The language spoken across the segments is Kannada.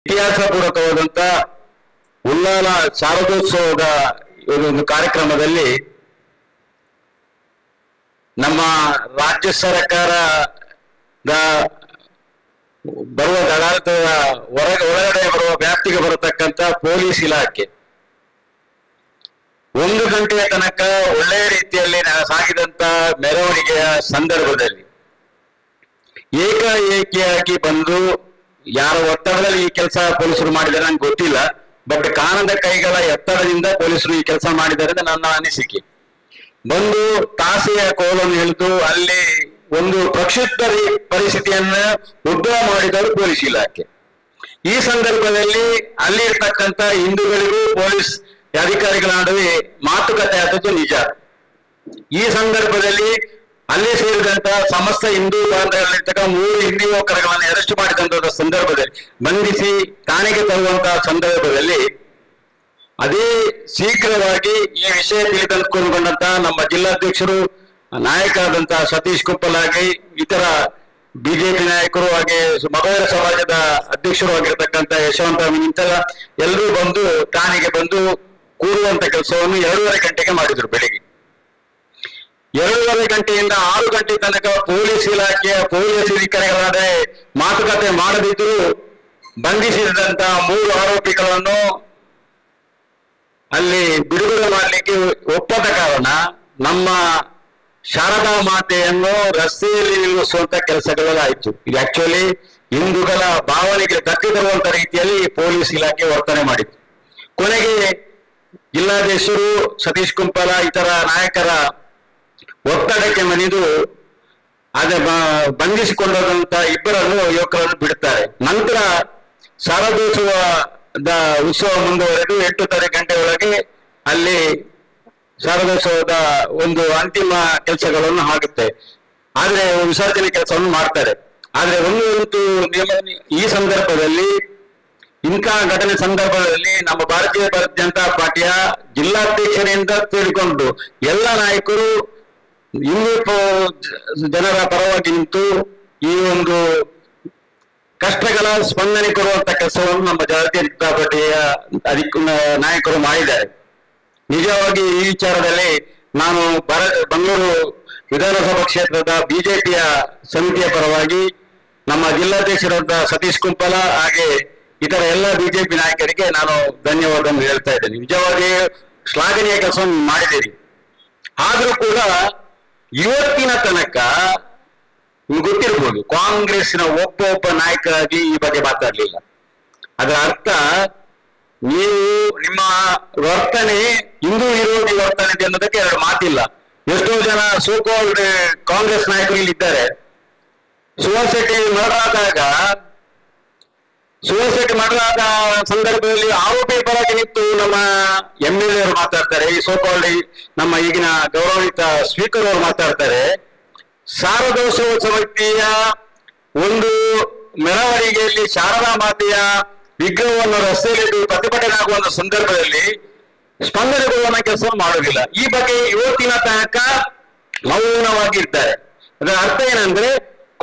ಇತಿಹಾಸಪೂರ್ವಕವಾದಂತ ಉಳ್ಳಾಲ ಶಾರದೋತ್ಸವದ ಒಂದು ಕಾರ್ಯಕ್ರಮದಲ್ಲಿ ನಮ್ಮ ರಾಜ್ಯ ಸರ್ಕಾರದ ಬರುವ ಆಡಳಿತದ ಒಳಗಡೆ ಬರುವ ವ್ಯಾಪ್ತಿಗೆ ಬರತಕ್ಕಂತ ಪೊಲೀಸ್ ಇಲಾಖೆ 1 ಗಂಟೆಯ ತನಕ ಒಳ್ಳೆಯ ರೀತಿಯಲ್ಲಿ ಸಾಗಿದಂತ ಮೆರವಣಿಗೆಯ ಸಂದರ್ಭದಲ್ಲಿ ಏಕಾಏಕಿಯಾಗಿ ಬಂದು ಯಾರ ಒತ್ತಡದಲ್ಲಿ ಈ ಕೆಲಸ ಪೊಲೀಸರು ಮಾಡಿದ್ದಾರೆ ನಂಗೆ ಗೊತ್ತಿಲ್ಲ. ಬಟ್ ಕಾಣದ ಕೈಗಳ ಎತ್ತರದಿಂದ ಪೊಲೀಸರು ಈ ಕೆಲಸ ಮಾಡಿದ್ದಾರೆ ಅಂತ ನನ್ನ ಅನಿಸಿಕೆ. ಬಂದು ತಾಸೆಯ ಕೋಲನ್ನು ಹಿಡಿದು ಅಲ್ಲಿ ಒಂದು ಪ್ರಕ್ಷುಬ್ಧ ಪರಿಸ್ಥಿತಿಯನ್ನ ಉದ್ಭವ ಮಾಡಿದರು ಪೊಲೀಸ್ ಇಲಾಖೆ. ಈ ಸಂದರ್ಭದಲ್ಲಿ ಅಲ್ಲಿ ಇರ್ತಕ್ಕಂಥ ಹಿಂದೂಗಳಿಗೂ ಪೊಲೀಸ್ ಅಧಿಕಾರಿಗಳ ನಡುವೆ ಮಾತುಕತೆ ಆದದ್ದು ನಿಜ. ಈ ಸಂದರ್ಭದಲ್ಲಿ ಅಲ್ಲಿ ಸೇರಿದಂತ ಸಮಸ್ತ ಹಿಂದೂ ಬಾಂಧವರಲ್ಲಿರ್ತಕ್ಕ 3 ಹಿಂದೂ ಯುವಕರುಗಳನ್ನು ಅರೆಸ್ಟ್ ಮಾಡಿದಂತ ಸಂದರ್ಭದಲ್ಲಿ ಬಂಧಿಸಿ ಠಾಣೆಗೆ ತರುವಂತಹ ಸಂದರ್ಭದಲ್ಲಿ ಅದೇ ಶೀಘ್ರವಾಗಿ ಈ ವಿಷಯ ತಿಳಿದುಕೊಂಡಂತ ನಮ್ಮ ಜಿಲ್ಲಾಧ್ಯಕ್ಷರು ನಾಯಕರಾದಂತಹ ಸತೀಶ್ ಕುಪ್ಪಲ್ ಆಗಿ ಇತರ ಬಿಜೆಪಿ ನಾಯಕರು ಹಾಗೆ ಮಗವರ ಸಮಾಜದ ಅಧ್ಯಕ್ಷರು ಆಗಿರ್ತಕ್ಕಂಥ ಯಶವಂತ ಇಂತರ ಎಲ್ಲರೂ ಬಂದು ಠಾಣೆಗೆ ಬಂದು ಕೂರುವಂತ ಕೆಲಸವನ್ನು 2:30 ಗಂಟೆಗೆ ಮಾಡಿದ್ರು. ಬೆಳಿಗ್ಗೆ 2:30 ಗಂಟೆಯಿಂದ 6 ಗಂಟೆ ತನಕ ಪೊಲೀಸ್ ಇಲಾಖೆಯ ಪೊಲೀಸ್ ಅಧಿಕಾರಿಗಳಾದ ಮಾತುಕತೆ ಮಾಡದಿದ್ದರೂ ಬಂಧಿಸಿದಂತ 3 ಆರೋಪಿಗಳನ್ನು ಅಲ್ಲಿ ಬಿಡುಗಡೆ ಮಾಡಲಿಕ್ಕೆ ಒಪ್ಪದ ಕಾರಣ ನಮ್ಮ ಶಾರದಾ ಮಾತೆಯನ್ನು ರಸ್ತೆಯಲ್ಲಿ ನಿಲ್ಲಿಸುವಂತ ಕೆಲಸಗಳಾಯಿತು. ಇದು ಆಕ್ಚುಲಿ ಹಿಂದೂಗಳ ಭಾವನೆಗೆ ಧಕ್ಕೆ ತರುವಂತ ರೀತಿಯಲ್ಲಿ ಪೊಲೀಸ್ ಇಲಾಖೆ ವರ್ತನೆ ಮಾಡಿತ್ತು. ಕೊನೆಗೆ ಜಿಲ್ಲಾಧ್ಯಕ್ಷರು ಸತೀಶ್ ಕುಂಪಲ ಇತರ ನಾಯಕರ ಒತ್ತಡಕ್ಕೆ ಮಣಿದು ಅದೇ ಬಂಧಿಸಿಕೊಂಡಂತ ಇಬ್ಬರನ್ನು ಯುವಕರನ್ನು ಬಿಡುತ್ತಾರೆ. ನಂತರ ಶಾರದೋತ್ಸವದ ಉತ್ಸವ ಮುಂದುವರೆದು 8:30 ಗಂಟೆ ಒಳಗೆ ಅಲ್ಲಿ ಶಾರದೋತ್ಸವದ ಒಂದು ಅಂತಿಮ ಕೆಲಸಗಳನ್ನು ಆಗುತ್ತೆ. ಆದ್ರೆ ವಿಸರ್ಜನೆ ಕೆಲಸವನ್ನು ಮಾಡ್ತಾರೆ. ಆದ್ರೆ ಒಂದು ಈ ಸಂದರ್ಭದಲ್ಲಿ ಇಂತಹ ಘಟನೆ ಸಂದರ್ಭದಲ್ಲಿ ನಮ್ಮ ಭಾರತೀಯ ಜನತಾ ಪಾರ್ಟಿಯ ಜಿಲ್ಲಾಧ್ಯಕ್ಷರಿಂದ ತಿಳಿಕೊಂಡು ಎಲ್ಲ ನಾಯಕರು ಹಿಂದೂ ಜನರ ಪರವಾಗಿ ನಿಂತು ಈ ಒಂದು ಕಷ್ಟಗಳ ಸ್ಪಂದನೆ ಕೊಡುವಂತ ಕೆಲಸವನ್ನು ನಮ್ಮ ಭಾರತೀಯ ಜನತಾ ಪಾರ್ಟಿಯ ನಾಯಕರು ಮಾಡಿದ್ದಾರೆ. ನಿಜವಾಗಿ ಈ ವಿಚಾರದಲ್ಲಿ ನಾನು ಬೆಂಗಳೂರು ವಿಧಾನಸಭಾ ಕ್ಷೇತ್ರದ ಬಿಜೆಪಿಯ ಸಮಿತಿಯ ಪರವಾಗಿ ನಮ್ಮ ಜಿಲ್ಲಾಧ್ಯಕ್ಷರಾದ ಸತೀಶ್ ಕುಂಪಲ ಹಾಗೆ ಇತರ ಎಲ್ಲ ಬಿಜೆಪಿ ನಾಯಕರಿಗೆ ನಾನು ಧನ್ಯವಾದವನ್ನು ಹೇಳ್ತಾ ಇದ್ದೇನೆ. ನಿಜವಾಗಿ ಶ್ಲಾಘನೀಯ ಕೆಲಸವನ್ನು ಮಾಡಿದ್ದೀರಿ. ಆದ್ರೂ ಕೂಡ ಇವತ್ತಿನ ತನಕ ನಿಮ್ಗೆ ಗೊತ್ತಿರ್ಬೋದು, ಕಾಂಗ್ರೆಸ್ನ ಒಬ್ಬ ನಾಯಕರಾಗಿ ಈ ಬಗ್ಗೆ ಮಾತಾಡ್ಲಿಲ್ಲ. ಅದರ ಅರ್ಥ ನೀವು ನಿಮ್ಮ ವರ್ತನೆ ಹಿಂದೂ ವಿರೋಧಿ ವರ್ತನೆ ಅನ್ನೋದಕ್ಕೆ 2 ಮಾತಿಲ್ಲ. ಎಷ್ಟೋ ಜನ ಸೋಕಾಲ್ಡ್ ಕಾಂಗ್ರೆಸ್ ನಾಯಕರು ಇಲ್ಲಿದ್ದಾರೆ. ಸುವರ್ಣಶೆಟ್ಟಿ ಮರಳಾದ ಸಂದರ್ಭದಲ್ಲಿ ಆರೋಪಿ ಪರವಾಗಿ ನಿಂತು ನಮ್ಮ MLA ಅವರು ಮಾತಾಡ್ತಾರೆ. ಈ ಸೋಕಾಲ್ಡ್ ನಮ್ಮ ಈಗಿನ ಗೌರವಿತ ಸ್ಪೀಕರ್ ಅವರು ಮಾತಾಡ್ತಾರೆ. ಶಾರದೋತ್ಸವ ಸಮಿತಿಯ ಒಂದು ಮೆರವಣಿಗೆಯಲ್ಲಿ ಶಾರದಾ ಮಾತೆಯ ವಿಗ್ರಹವನ್ನು ರಸ್ತೆಯಲ್ಲಿ ಪ್ರತಿಭಟನೆ ಆಗುವಂತ ಸಂದರ್ಭದಲ್ಲಿ ಸ್ಪಂದನೆ ಕೊಡುವ ಕೆಲಸ ಮಾಡುವುದಿಲ್ಲ. ಈ ಬಗ್ಗೆ ಇವತ್ತಿನ ತನಕ ಮೌನವಾಗಿರ್ತಾರೆ. ಅದರ ಅರ್ಥ ಏನಂದ್ರೆ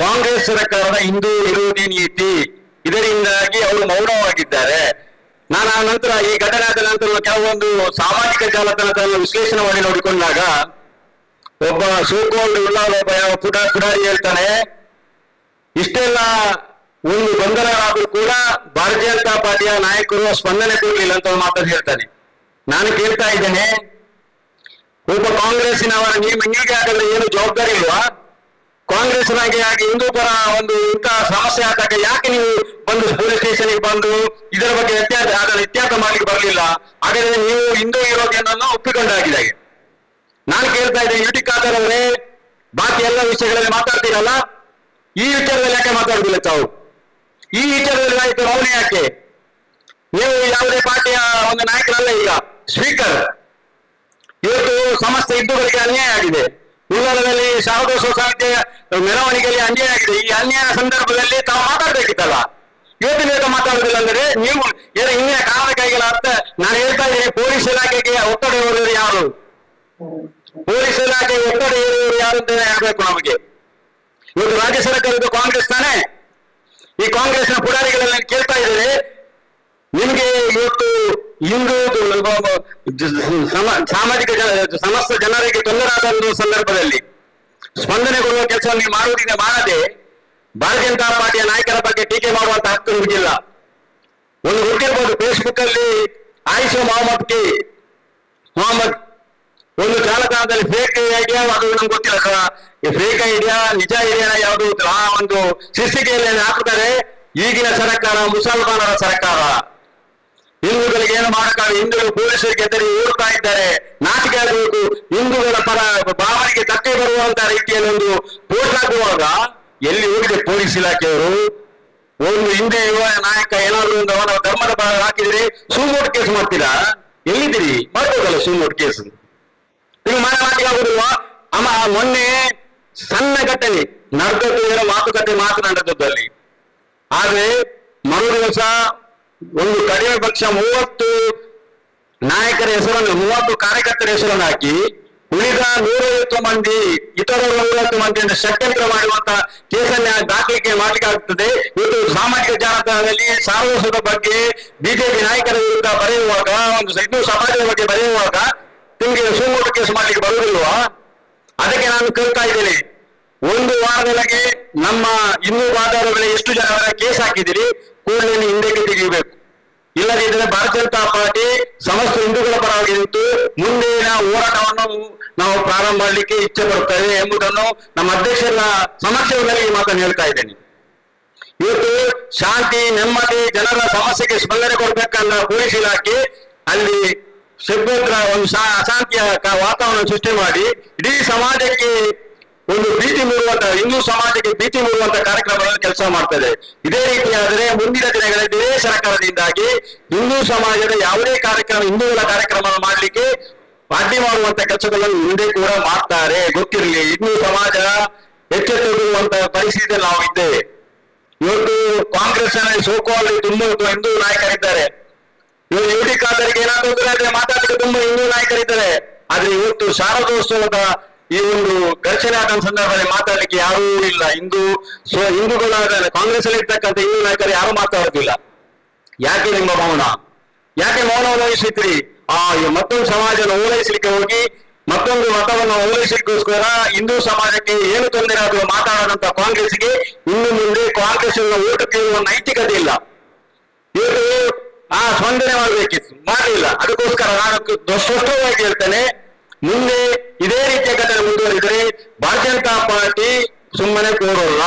ಕಾಂಗ್ರೆಸ್ ಸರ್ಕಾರದ ಹಿಂದೂ ವಿರೋಧಿ ನೀತಿ, ಇದರಿಂದಾಗಿ ಅವರು ಮೌನವಾಗಿದ್ದಾರೆ. ನಾನು ಆ ನಂತರ ಈ ಘಟನೆ ಆದ ನಂತರ ಕೆಲವೊಂದು ಸಾಮಾಜಿಕ ಜಾಲತಾಣಗಳನ್ನು ವಿಶ್ಲೇಷಣೆ ಮಾಡಿ ನೋಡಿಕೊಂಡಾಗ ಒಬ್ಬ ಸೋಕೋಲ್ಡ್ ಉಳ್ಳಾಲ ಪುಡಾರಿ ಹೇಳ್ತಾನೆ, ಇಷ್ಟೆಲ್ಲ ಒಂದು ಗೊಂದಲರಾದರೂ ಕೂಡ ಭಾರತೀಯ ಜನತಾ ಪಾರ್ಟಿಯ ನಾಯಕರು ಸ್ಪಂದನೆ ಕೊಡಲಿಲ್ಲ ಅಂತ ಮಾತಾಡಿ ಹೇಳ್ತಾನೆ. ನಾನು ಕೇಳ್ತಾ ಇದ್ದೇನೆ, ಒಬ್ಬ ಕಾಂಗ್ರೆಸ್ಸಿನವರ ನಿಮಗೆ ಹಾಗಾದ್ರೆ ಏನು ಜವಾಬ್ದಾರಿ ಇಲ್ವಾ? ಕಾಂಗ್ರೆಸ್ನಾಗೆ ಆಗಿ ಹಿಂದೂ ಪರ ಒಂದು ಇಂತಹ ಸಮಸ್ಯೆ ಆದಾಗ ಯಾಕೆ ನೀವು ಬಂದು ಪೊಲೀಸ್ ಸ್ಟೇಷನ್ಗೆ ಬಂದು ಇದರ ಬಗ್ಗೆ ಇತ್ಯರ್ಥ ಮಾಡ್ಲಿಕ್ಕೆ ಬರಲಿಲ್ಲ? ಹಾಗಾದ್ರೆ ನೀವು ಹಿಂದೂ ವಿರೋಧಿಯನ್ನು ಒಪ್ಪಿಕೊಂಡಾಗಿದೆ. ನಾನು ಕೇಳ್ತಾ ಇದ್ದೇನೆ, ಯುಟಿ ಖಾದರ್ ಅವರೇ, ಬಾಕಿ ಎಲ್ಲ ವಿಷಯಗಳಲ್ಲಿ ಮಾತಾಡ್ತೀರಲ್ಲ, ಈ ವಿಚಾರದಲ್ಲಿ ಯಾಕೆ ಮಾತಾಡುದಿಲ್ಲ ತಾವು? ಈ ವಿಚಾರದಲ್ಲಿ ಆಯ್ತು ಮೌನ ಯಾಕೆ? ನೀವು ಯಾವುದೇ ಪಾರ್ಟಿಯ ಒಂದು ನಾಯಕರಲ್ಲ. ಈಗ ಸ್ಪೀಕರ್ ಇವತ್ತು ಸಮಸ್ತ ಹಿಂದೂಗಳಿಗೆ ಅನ್ಯಾಯ ಆಗಿದೆ. ಉಳ್ಳಾಲದಲ್ಲಿ ಶಾರದೋತ್ಸವ ಸಮಿತಿಯ ಮೆರವಣಿಗೆಯಲ್ಲಿ ಅನ್ಯಾಯ ಆಗಿದೆ. ಈ ಅನ್ಯಾಯ ಸಂದರ್ಭದಲ್ಲಿ ತಾವು ಮಾತಾಡ್ಬೇಕಿತ್ತಲ್ಲ. ಇವತ್ತಿನ ಮಾತಾಡುದಿಲ್ಲ ಅಂದ್ರೆ ನೀವು ಏನೋ ಇನ್ನೇ ಕಾರಣ ಕೈಗಳ ಅರ್ಥ. ನಾನು ಹೇಳ್ತಾ ಇದ್ದೀನಿ, ಪೊಲೀಸ್ ಇಲಾಖೆಗೆ ಒತ್ತಡ ಇರುವವರು ಯಾರು? ಪೊಲೀಸ್ ಇಲಾಖೆಗೆ ಒತ್ತಡ ಇರುವವರು ಯಾರು ಅಂತ ಹೇಳ್ಬೇಕು ನಮಗೆ. ಇವತ್ತು ರಾಜ್ಯ ಸರ್ಕಾರದ ಕಾಂಗ್ರೆಸ್ ತಾನೇ. ಈ ಕಾಂಗ್ರೆಸ್ನ ಪುಡಾರಿಗಳೆಲ್ಲ ಕೇಳ್ತಾ ಇದ್ದಾರೆ, ನಿಮಗೆ ಇವತ್ತು ಹಿಂದೂ ಸಾಮಾಜಿಕ ಸಮಸ್ತ ಜನರಿಗೆ ತೊಂದರೆ ಆದ ಒಂದು ಸಂದರ್ಭದಲ್ಲಿ ಸ್ಪಂದನೆ ಕೊಡುವ ಕೆಲಸವನ್ನು ಮಾಡುವುದರಿಂದ ಮಾಡದೆ ಭಾರತೀಯ ಜನತಾ ಪಾರ್ಟಿಯ ನಾಯಕರ ಬಗ್ಗೆ ಟೀಕೆ ಮಾಡುವಂತ ಹಕ್ಕು ನಿಮಗಿಲ್ಲ. ಒಂದು ಗೊತ್ತಿರ್ಬೋದು, ಫೇಸ್ಬುಕ್ ಅಲ್ಲಿ ಆಯಿಷಾ ಮೊಹಮ್ಮದ್ ಒಂದು ಜಾಲತಾಣದಲ್ಲಿ ಫೇಕ್ ಐಡಿಯಾ, ಅದು ನಮ್ಗೆ ಗೊತ್ತಿಲ್ಲ ಫೇಕ್ ಐಡಿಯಾ ನಿಜ ಐಡಿಯಾ ಯಾವುದು ಆ ಒಂದು ಶೀರ್ಷಿಕೆಯಲ್ಲಿ ಹಾಕ್ತಾರೆ. ಈಗಿನ ಸರ್ಕಾರ ಮುಸಲ್ಮಾನರ ಸರ್ಕಾರ, ಹಿಂದೂಗಳಿಗೆ ಏನು ಮಾಡಕ್ಕಾಗ, ಹಿಂದೂಗಳು ಪೊಲೀಸರಿಗೆ ಎದುರಿ ಓಡ್ತಾ ಇದ್ದಾರೆ, ನಾಚಿಕೆ ಆಗಬೇಕು, ಹಿಂದೂಗಳ ಪರ ಭಾವನೆಗೆ ಧಕ್ಕೆ ಬರುವಂತ ರೀತಿಯಲ್ಲಿ ಒಂದು ಪೋಸ್ಟ್ ಹಾಕುವಾಗ ಎಲ್ಲಿ ಹೋಗಿದೆ ಪೊಲೀಸ್ ಇಲಾಖೆಯವರು? ಒಂದು ಹಿಂದೆ ಯುವ ನಾಯಕ ಏನಾದ್ರು ಒಂದು ಅವನ ಧರ್ಮದ ಪರ ಹಾಕಿದ್ರೆ ಸುಮೋಟ್ ಕೇಸ್ ಮಾಡ್ತೀರಾ? ಎಲ್ಲಿದ್ದೀರಿ? ಮಾಡ್ಬೋದಲ್ಲ ಸುಮೋಟ್ ಕೇಸ್. ನೀವು ಮಾತಿಗಾಗುದಿಲ್ವಾ? ಮೊನ್ನೆ ಸಣ್ಣ ಘಟನೆ ನಡೆದದ್ದು, ಏನೋ ಮಾತುಕತೆ ಮಾತನಾಡದಲ್ಲಿ, ಆದ್ರೆ ಮರು ದಿವಸ ಒಂದು ಕಡಿಮೆ ಪಕ್ಷ 30 ನಾಯಕರ ಹೆಸರನ್ನು, 30 ಕಾರ್ಯಕರ್ತರ ಹೆಸರನ್ನು ಹಾಕಿ ಉಳಿದ 150 ಮಂದಿ ಇತರರು 150 ಮಂದಿ ಅಂತ ಷಡ್ಯಂತ್ರ ಮಾಡುವಂತ ಕೇಸನ್ನ ದಾಖಲಿಕೆ ಮಾಡ್ಲಿಕ್ಕೆ ಆಗ್ತದೆ. ಇವತ್ತು ಸಾಮಾಜಿಕ ಜಾಲತಾಣದಲ್ಲಿ ಸಾರ್ವಜನಿಕರ ಬಗ್ಗೆ ಬಿಜೆಪಿ ನಾಯಕರ ವಿರುದ್ಧ ಬರೆಯುವಾಗ, ಒಂದು ಹಿಂದೂ ಸಮಾಜದ ಬಗ್ಗೆ ಬರೆಯುವಾಗ ನಿಮ್ಗೆ ಸುಮೋಟೋ ಕೇಸ್ ಮಾಡ್ಲಿಕ್ಕೆ ಬರುವುದಿಲ್ವಾ? ಅದಕ್ಕೆ ನಾನು ಕೇಳ್ತಾ ಇದ್ದೇನೆ, ಒಂದು ವಾರದೊಳಗೆ ನಮ್ಮ ಹಿಂದೂ ಬಾಂಧವರ ಮೇಲೆ ಎಷ್ಟು ಜನ ಕೇಸ್ ಹಾಕಿದ್ದೀರಿ, ಕೂಡಲೇ ಹಿಂದಕ್ಕೆ ತೆಗೆಯಬೇಕು. ಇಲ್ಲದಿದ್ದರೆ ಭಾರತೀಯ ಜನತಾ ಪಾರ್ಟಿ ಸಮಸ್ತ ಹಿಂದೂಗಳ ಪರವಾಗಿ ನಿಂತು ಮುಂದಿನ ಹೋರಾಟವನ್ನು ನಾವು ಪ್ರಾರಂಭ ಮಾಡಲಿಕ್ಕೆ ಇಚ್ಛೆ ಪಡುತ್ತೇವೆ ಎಂಬುದನ್ನು ನಮ್ಮ ಅಧ್ಯಕ್ಷರ ಸಮಕ್ಷಮದಲ್ಲಿ ಈ ಮಾತನ್ನು ಹೇಳ್ತಾ ಇದ್ದೇನೆ. ಇವತ್ತು ಶಾಂತಿ, ನೆಮ್ಮದಿ, ಜನರ ಸಮಸ್ಯೆಗೆ ಸ್ಪಂದನೆ ಕೊಡಬೇಕಂತ ಪೊಲೀಸ್ ಇಲಾಖೆ ಅಲ್ಲಿ ಶಬ್ದತ್ರ ಒಂದು ಅಶಾಂತಿಯ ವಾತಾವರಣ ಸೃಷ್ಟಿ ಮಾಡಿ ಇಡೀ ಸಮಾಜಕ್ಕೆ ಒಂದು ಭೀತಿ ಮೂಡುವಂತ, ಹಿಂದೂ ಸಮಾಜಕ್ಕೆ ಭೀತಿ ಮೂಡುವಂತ ಕಾರ್ಯಕ್ರಮಗಳನ್ನು ಕೆಲಸ ಮಾಡ್ತದೆ. ಇದೇ ರೀತಿಯಾದರೆ ಮುಂದಿನ ದಿನಗಳಲ್ಲಿ ಇದೇ ಸರ್ಕಾರದಿಂದಾಗಿ ಹಿಂದೂ ಸಮಾಜದ ಯಾವುದೇ ಕಾರ್ಯಕ್ರಮ, ಹಿಂದೂಗಳ ಕಾರ್ಯಕ್ರಮವನ್ನು ಮಾಡಲಿಕ್ಕೆ ಅಡ್ಡಿ ಮಾಡುವಂತ ಕೆಲಸಗಳನ್ನು ಮುಂದೆ ಕೂಡ ಮಾಡ್ತಾರೆ. ಗೊತ್ತಿರಲಿ, ಹಿಂದೂ ಸಮಾಜ ಎಚ್ಚೆತ್ತುಕೊಳ್ಳುವಂತ ಪರಿಸ್ಥಿತಿಯಲ್ಲಿ ನಾವು ಇದ್ದೇವೆ. ಇವತ್ತು ಕಾಂಗ್ರೆಸ್ ನಲ್ಲಿ ಸೋಕಾಲ್ ತುಂಬಾ ಹಿಂದೂ ನಾಯಕರಿದ್ದಾರೆ. ಇವರು ಯುಟಿ ಖಾದರ್ಗೆ ಏನಾದ್ರು ತೊಂದರೆ ಮಾತಾಡಲಿಕ್ಕೆ ತುಂಬಾ ಹಿಂದೂ ನಾಯಕರಿದ್ದಾರೆ. ಆದ್ರೆ ಇವತ್ತು ಶಾರದೋತ್ಸವದ ಈ ಒಂದು ಘರ್ಷಣೆ ಆದ ಸಂದರ್ಭದಲ್ಲಿ ಮಾತಾಡ್ಲಿಕ್ಕೆ ಯಾರೂ ಇಲ್ಲ. ಹಿಂದೂಗಳಾದ ಕಾಂಗ್ರೆಸ್ ಅಲ್ಲಿ ಇರ್ತಕ್ಕಂಥ ಹಿಂದೂ ನಾಯಕರು ಯಾರು ಮಾತಾಡೋದಿಲ್ಲ. ಯಾಕೆ ನಿಮ್ಮ ಮೌನ? ಯಾಕೆ ಮೌನವನ್ನು ವಹಿಸಿದ್ರಿ? ಮತ್ತೊಂದು ಸಮಾಜವನ್ನು ಓಲೈಸಲಿಕ್ಕೆ ಹೋಗಿ ಮತ್ತೊಂದು ಮತವನ್ನು ಓಲೈಸಲಿಕ್ಕೋಸ್ಕರ ಹಿಂದೂ ಸಮಾಜಕ್ಕೆ ಏನು ತೊಂದರೆ ಆದರೂ ಮಾತಾಡೋದಂತ ಕಾಂಗ್ರೆಸ್ಗೆ ಇನ್ನು ಮುಂದೆ ಕಾಂಗ್ರೆಸ್ ಓಟು ಕೇಳುವ ನೈತಿಕತೆ ಇಲ್ಲ. ಇವತ್ತು ಸ್ಪಂದನೆ ಮಾಡಬೇಕಿತ್ತು, ಮಾಡಲಿಲ್ಲ. ಅದಕ್ಕೋಸ್ಕರ ನಾನು ಸ್ಪಷ್ಟವಾಗಿ ಹೇಳ್ತೇನೆ, ಮುಂದೆ ಇದೇ ರೀತಿಯ ಘಟನೆ ಮುಂದುವರಿದರೆ ಭಾರತೀಯ ಜನತಾ ಪಾರ್ಟಿ ಸುಮ್ಮನೆ ಕೂರೋಲ್ಲ.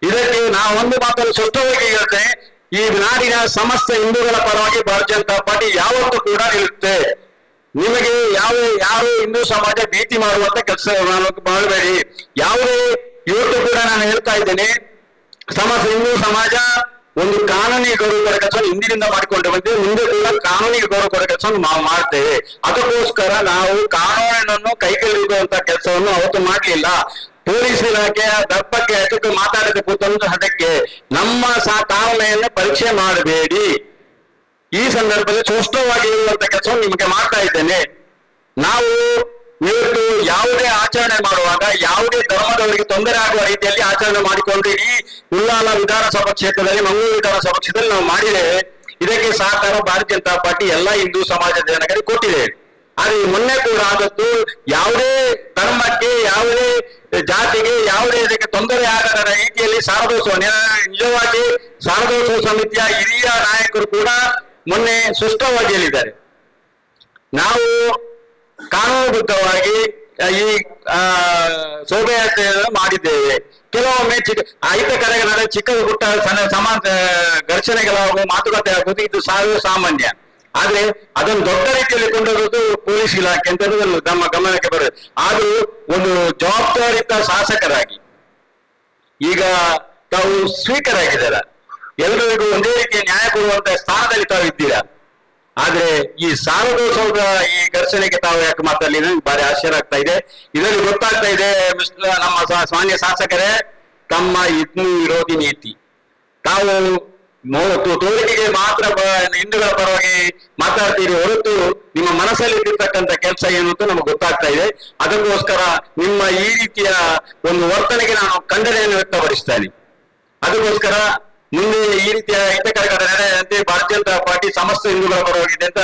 ಇದಕ್ಕೆ ನಾವು ಒಂದು ಮಾತನ್ನು ಸ್ಪಷ್ಟವಾಗಿ ಹೇಳ್ತೇನೆ, ಈ ನಾಡಿನ ಸಮಸ್ತ ಹಿಂದೂಗಳ ಪರವಾಗಿ ಭಾರತೀಯ ಜನತಾ ಪಾರ್ಟಿ ಯಾವತ್ತೂ ಕೂಡ ನಿಲ್ಲುತ್ತೆ. ನಿಮಗೆ ಯಾರು ಹಿಂದೂ ಸಮಾಜ ಭೀತಿ ಮಾಡುವಂತ ಕೆಲಸ ಮಾಡಬೇಡಿ. ಯಾವುದೇ ಇವತ್ತು ಕೂಡ ನಾನು ಹೇಳ್ತಾ ಇದ್ದೇನೆ, ಸಮಸ್ತ ಹಿಂದೂ ಸಮಾಜ ಒಂದು ಕಾನೂನಿಗೆ ಗೌರವ ಕೊಡೋ ಕೆಲಸ ಹಿಂದಿನಿಂದ ಮಾಡಿಕೊಂಡು ಬಂದಿದೆ, ಮುಂದೆ ಕೂಡ ಕಾನೂನಿಗೆ ಗೌರವ ಕೊಡೋ ಕೆಲಸ ನಾವು ಮಾಡ್ತೇವೆ. ಅದಕ್ಕೋಸ್ಕರ ನಾವು ಕಾನೂನನ್ನು ಕೈಗೆಲ್ಲಿಡುವಂತ ಕೆಲಸವನ್ನು ಅವತ್ತು ಮಾಡಲಿಲ್ಲ. ಪೊಲೀಸ್ ಇಲಾಖೆಯ ದಪ್ಪಕ್ಕೆ ಅದಕ್ಕೆ ಮಾತಾಡದೆ ಕೂತಂತ ಅದಕ್ಕೆ ನಮ್ಮ ಕಾನೂನನ್ನು ಪರೀಕ್ಷೆ ಮಾಡಬೇಡಿ. ಈ ಸಂದರ್ಭದಲ್ಲಿ ಸ್ಪಷ್ಟವಾಗಿ ಇರುವಂತ ಕೆಲಸವನ್ನು ನಿಮಗೆ ಮಾಡ್ತಾ ಇದ್ದೇನೆ. ನಾವು ಇವತ್ತು ಯಾವುದೇ ಆಚರಣೆ ಮಾಡುವಾಗ ಯಾವುದೇ ಧರ್ಮದವರಿಗೆ ತೊಂದರೆ ಆಗುವ ರೀತಿಯಲ್ಲಿ ಆಚರಣೆ ಮಾಡಿಕೊಂಡು ಈ ಉಳ್ಳಾಲ ವಿಧಾನಸಭಾ ಕ್ಷೇತ್ರದಲ್ಲಿ, ಮಂಗಳೂರು ವಿಧಾನಸಭಾ ಕ್ಷೇತ್ರದಲ್ಲಿ ನಾವು ಮಾಡಿದ್ದೇವೆ. ಇದಕ್ಕೆ ಸಹಕಾರ ಭಾರತೀಯ ಜನತಾ ಪಾರ್ಟಿ ಎಲ್ಲ ಹಿಂದೂ ಸಮಾಜದ ಜನರಿಗೆ ಕೊಟ್ಟಿದೆ. ಆದ್ರೆ ಮೊನ್ನೆ ಕೂಡ ಆದದ್ದು ಯಾವುದೇ ಧರ್ಮಕ್ಕೆ, ಯಾವುದೇ ಜಾತಿಗೆ, ಯಾವುದೇ ಇದಕ್ಕೆ ತೊಂದರೆ ಆಗದ ರೀತಿಯಲ್ಲಿ ಶಾರದೋತ್ಸವ, ನಿಜವಾಗಿ ಶಾರದೋತ್ಸವ ಸಮಿತಿಯ ಹಿರಿಯ ನಾಯಕರು ಕೂಡ ಮೊನ್ನೆ ಸ್ಪಷ್ಟವಾಗಿ ಹೇಳಿದ್ದಾರೆ, ನಾವು ಕಾನೂನುಬದ್ಧವಾಗಿ ಈ ಶೋಭಾಯಾತ್ರೆಯನ್ನು ಮಾಡಿದ್ದೇವೆ. ಕೆಲವೊಮ್ಮೆ ಅಹಿತ ಕರೆಗಳ ಚಿಕ್ಕ ಪುಟ್ಟ ಸಮಾಜ ಘರ್ಷಣೆಗಳಾಗುವ, ಮಾತುಕತೆ ಆಗುವುದು ಇದು ಸಾಮಾನ್ಯ. ಆದ್ರೆ ಅದನ್ನು ದೊಡ್ಡ ರೀತಿಯಲ್ಲಿ ಕೊಂಡೋಗೋದು ಪೊಲೀಸ್ ಇಲಾಖೆ ಅಂತ ನಮ್ಮ ಗಮನಕ್ಕೆ ಬರುತ್ತೆ. ಆದ್ರೂ ಒಂದು ಜವಾಬ್ದಾರಿಯುತ ಶಾಸಕರಾಗಿ ಈಗ ತಾವು ಸ್ಪೀಕರ್ ಆಗಿದ್ದೀರಾ, ಎಲ್ಲರಿಗೂ ಒಂದೇ ರೀತಿಯ ನ್ಯಾಯ ಕೊಡುವಂತ ಸ್ಥಾನದಲ್ಲಿ ತಾವು ಇದ್ದೀರಾ. ಆದ್ರೆ ಈ ಶಾರದೋತ್ಸವದ ಈ ಘರ್ಷಣೆಗೆ ತಾವು ಯಾಕೆ ಮಾತಾಡಲಿಲ್ಲ? ಬಾರಿ ಆಶ್ಚರ್ಯ ಆಗ್ತಾ ಇದೆ. ಇದರಲ್ಲಿ ಗೊತ್ತಾಗ್ತಾ ಇದೆ ನಮ್ಮ ಮಾನ್ಯ ಶಾಸಕರೇ, ತಮ್ಮ ಹಿಂದೂ ವಿರೋಧಿ ನೀತಿ, ತಾವು ತೋರಿಕೆಗೆ ಮಾತ್ರ ಹಿಂದೂಗಳ ಪರವಾಗಿ ಮಾತಾಡ್ತೀರಿ ಹೊರತು ನಿಮ್ಮ ಮನಸ್ಸಲ್ಲಿ ಇರ್ತಕ್ಕಂಥ ಕೆಲಸ ಏನು ಅಂತ ನಮಗೆ ಗೊತ್ತಾಗ್ತಾ ಇದೆ. ಅದಕ್ಕೋಸ್ಕರ ನಿಮ್ಮ ಈ ರೀತಿಯ ಒಂದು ವರ್ತನೆಗೆ ನಾನು ಖಂಡನೆಯನ್ನು ವ್ಯಕ್ತಪಡಿಸ್ತೇನೆ. ಅದಕ್ಕೋಸ್ಕರ ಮುಂದೆ ಈ ರೀತಿಯ ಹಿತಕರಗಳ ನಡೆಯಂತೆ ಭಾರತೀಯ ಪಾರ್ಟಿ ಸಮಸ್ತ ಹಿಂದೂಗಳ ಪರವಾಗಿದೆ ಅಂತ